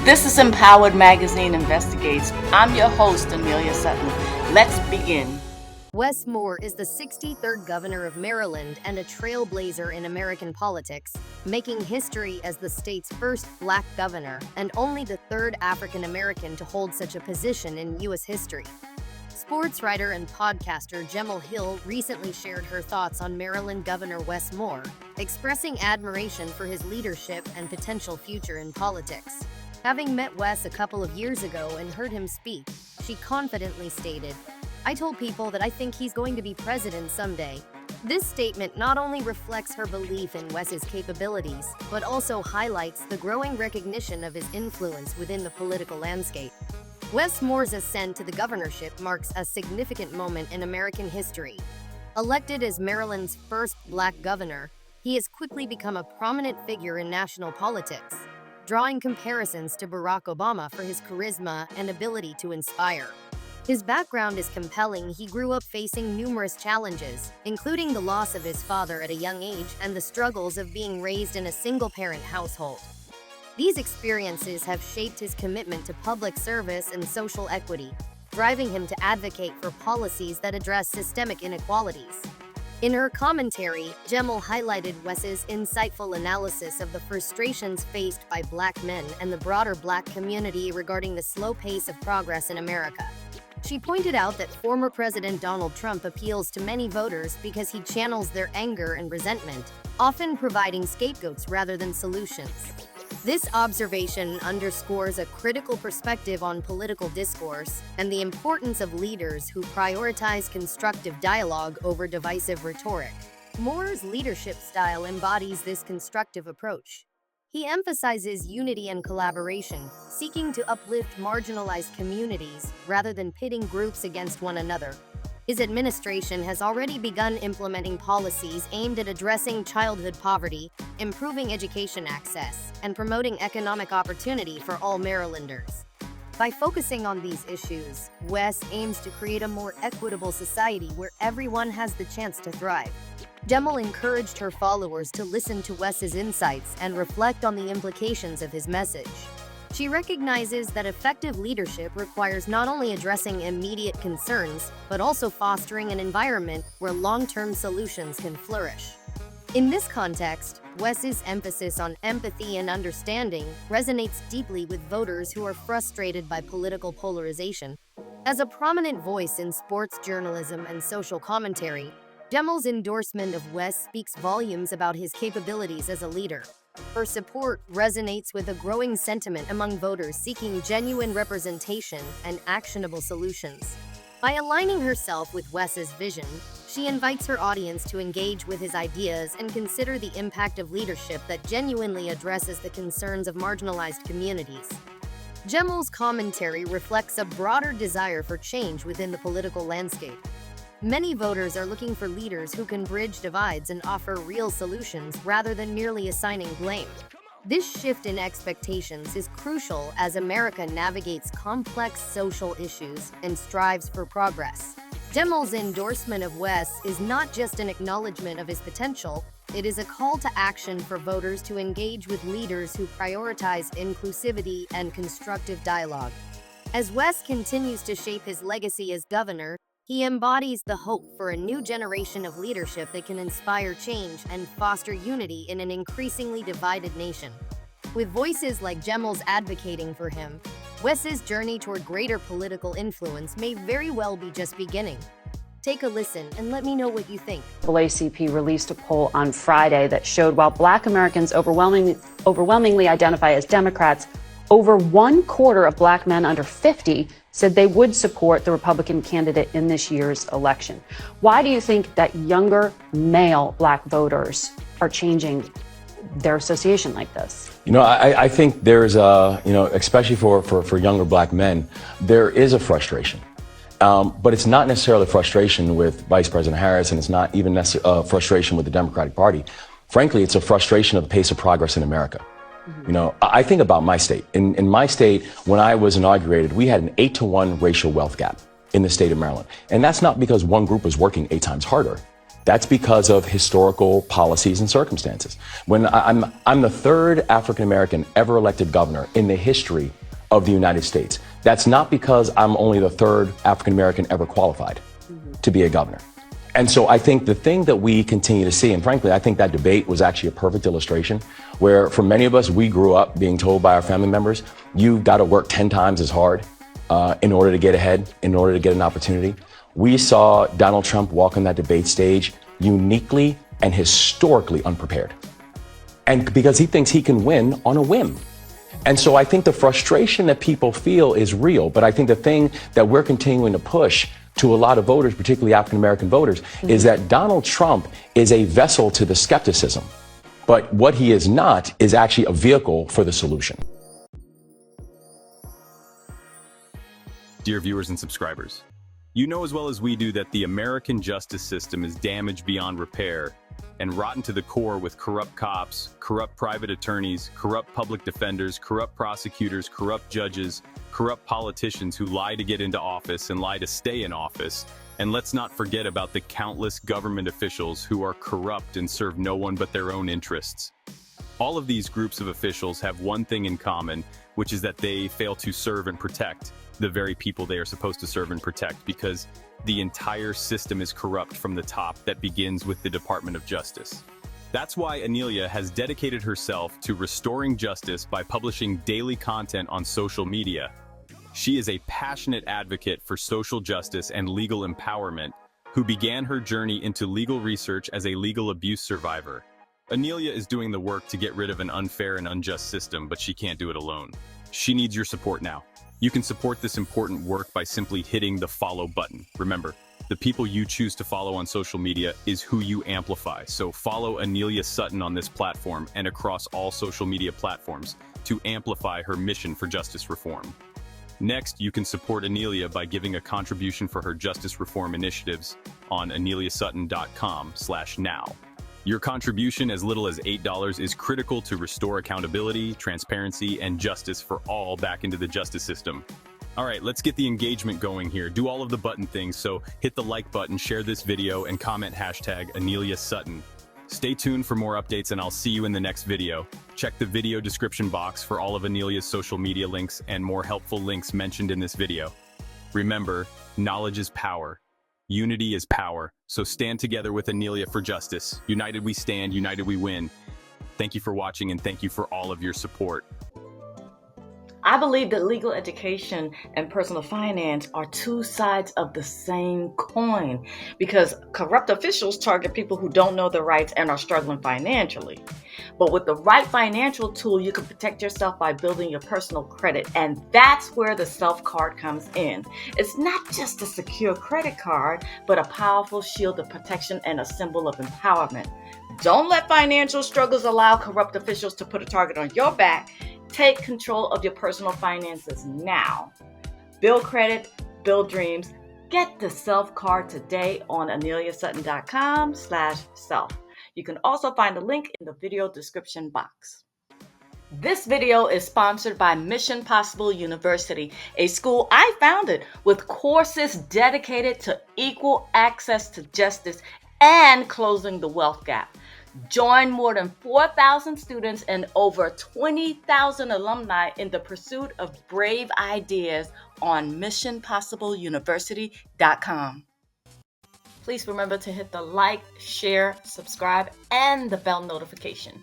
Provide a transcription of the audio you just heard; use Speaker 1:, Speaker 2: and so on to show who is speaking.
Speaker 1: This is Empowered Magazine Investigates. I'm your host, Anelia Sutton. Let's begin.
Speaker 2: Wes Moore is the 63rd governor of Maryland and a trailblazer in American politics, making history as the state's first black governor and only the third African American to hold such a position in U.S. history. Sports writer and podcaster 𝗖𝗍𝗆𝗆 recently shared her thoughts on Maryland Governor Wes Moore, expressing admiration for his leadership and potential future in politics. Having met Wes a couple of years ago and heard him speak, she confidently stated, "I told people that I think he's going to be president someday." This statement not only reflects her belief in Wes's capabilities, but also highlights the growing recognition of his influence within the political landscape. Wes Moore's ascent to the governorship marks a significant moment in American history. Elected as Maryland's first black governor, he has quickly become a prominent figure in national politics, drawing comparisons to Barack Obama for his charisma and ability to inspire. His background is compelling. He grew up facing numerous challenges, including the loss of his father at a young age and the struggles of being raised in a single-parent household. These experiences have shaped his commitment to public service and social equity, driving him to advocate for policies that address systemic inequalities. In her commentary, 𝗖𝗍𝗆𝗆 highlighted Wes's insightful analysis of the frustrations faced by black men and the broader black community regarding the slow pace of progress in America. She pointed out that former President Donald Trump appeals to many voters because he channels their anger and resentment, often providing scapegoats rather than solutions. This observation underscores a critical perspective on political discourse and the importance of leaders who prioritize constructive dialogue over divisive rhetoric. Moore's leadership style embodies this constructive approach. He emphasizes unity and collaboration, seeking to uplift marginalized communities rather than pitting groups against one another. His administration has already begun implementing policies aimed at addressing childhood poverty, improving education access, and promoting economic opportunity for all Marylanders. By focusing on these issues, Wes aims to create a more equitable society where everyone has the chance to thrive. 𝗖𝗆𝗆𝗆 encouraged her followers to listen to Wes's insights and reflect on the implications of his message. She recognizes that effective leadership requires not only addressing immediate concerns, but also fostering an environment where long-term solutions can flourish. In this context, Wes's emphasis on empathy and understanding resonates deeply with voters who are frustrated by political polarization. As a prominent voice in sports journalism and social commentary, 𝗖𝗆𝗆𝗆's endorsement of Wes speaks volumes about his capabilities as a leader. Her support resonates with a growing sentiment among voters seeking genuine representation and actionable solutions. By aligning herself with Wes's vision, she invites her audience to engage with his ideas and consider the impact of leadership that genuinely addresses the concerns of marginalized communities. 𝗖𝗆𝗆𝗆's commentary reflects a broader desire for change within the political landscape. Many voters are looking for leaders who can bridge divides and offer real solutions rather than merely assigning blame. This shift in expectations is crucial as America navigates complex social issues and strives for progress. 𝗖𝗆𝗆𝗆's endorsement of Wes is not just an acknowledgement of his potential, it is a call to action for voters to engage with leaders who prioritize inclusivity and constructive dialogue. As Wes continues to shape his legacy as governor, he embodies the hope for a new generation of leadership that can inspire change and foster unity in an increasingly divided nation. With voices like 𝗖𝗆𝗆𝗆𝗆's advocating for him, Wes's journey toward greater political influence may very well be just beginning. Take a listen and let me know what you think.
Speaker 3: 𝗖𝗍𝗆𝗆𝗆 released a poll on Friday that showed while Black Americans overwhelmingly identify as Democrats, over 1/4 of Black men under 50 said they would support the Republican candidate in this year's election. Why do you think that younger male Black voters are changing their association like this?
Speaker 4: I think there's especially for younger Black men, there is a frustration. But it's not necessarily frustration with Vice President Harris, and it's not even necessarily frustration with the Democratic Party. Frankly, it's a frustration of the pace of progress in America. I think about my state. In my state, when I was inaugurated, we had an 8-to-1 racial wealth gap in the state of Maryland. And that's not because one group was working 8 times harder. That's because of historical policies and circumstances. When I'm the third African American ever elected governor in the history of the United States. That's not because I'm only the third African American ever qualified to be a governor. And so I think the thing that we continue to see, and frankly, I think that debate was actually a perfect illustration where for many of us, we grew up being told by our family members, you've got to work 10 times as hard in order to get ahead, in order to get an opportunity. We saw Donald Trump walk on that debate stage uniquely and historically unprepared. And because he thinks he can win on a whim. And so I think the frustration that people feel is real, but I think the thing that we're continuing to push to a lot of voters, particularly African-American voters, is that Donald Trump is a vessel to the skepticism. But what he is not is actually a vehicle for the solution.
Speaker 5: Dear viewers and subscribers, you know as well as we do that the American justice system is damaged beyond repair and rotten to the core with corrupt cops, corrupt private attorneys, corrupt public defenders, corrupt prosecutors, corrupt judges, corrupt politicians who lie to get into office and lie to stay in office. And let's not forget about the countless government officials who are corrupt and serve no one but their own interests. All of these groups of officials have one thing in common, which is that they fail to serve and protect the very people they are supposed to serve and protect, because the entire system is corrupt from the top. That begins with the Department of Justice. That's why Anelia has dedicated herself to restoring justice by publishing daily content on social media. She is a passionate advocate for social justice and legal empowerment, who began her journey into legal research as a legal abuse survivor. Anelia is doing the work to get rid of an unfair and unjust system, but she can't do it alone. She needs your support now. You can support this important work by simply hitting the follow button. Remember, the people you choose to follow on social media is who you amplify. So follow Anelia Sutton on this platform and across all social media platforms to amplify her mission for justice reform. Next, you can support Anelia by giving a contribution for her justice reform initiatives on aneliasutton.com/now. Your contribution, as little as $8, is critical to restore accountability, transparency, and justice for all back into the justice system. All right, let's get the engagement going here. Do all of the button things, so hit the like button, share this video, and comment #AneliaSutton. Stay tuned for more updates, and I'll see you in the next video. Check the video description box for all of Anelia's social media links and more helpful links mentioned in this video. Remember, knowledge is power. Unity is power, so stand together with Anelia for justice. United we stand, united we win. Thank you for watching, and thank you for all of your support.
Speaker 1: I believe that legal education and personal finance are two sides of the same coin, because corrupt officials target people who don't know their rights and are struggling financially. But with the right financial tool, you can protect yourself by building your personal credit, and that's where the Self card comes in. It's not just a secure credit card, but a powerful shield of protection and a symbol of empowerment. Don't let financial struggles allow corrupt officials to put a target on your back. Take control of your personal finances now. Build credit, build dreams. Get the Self card today on aneliasutton.com/self. You can also find the link in the video description box. This video is sponsored by Mission Possible University, a school I founded with courses dedicated to equal access to justice and closing the wealth gap. Join more than 4,000 students and over 20,000 alumni in the pursuit of brave ideas on missionpossibleuniversity.com. Please remember to hit the like, share, subscribe, and the bell notification.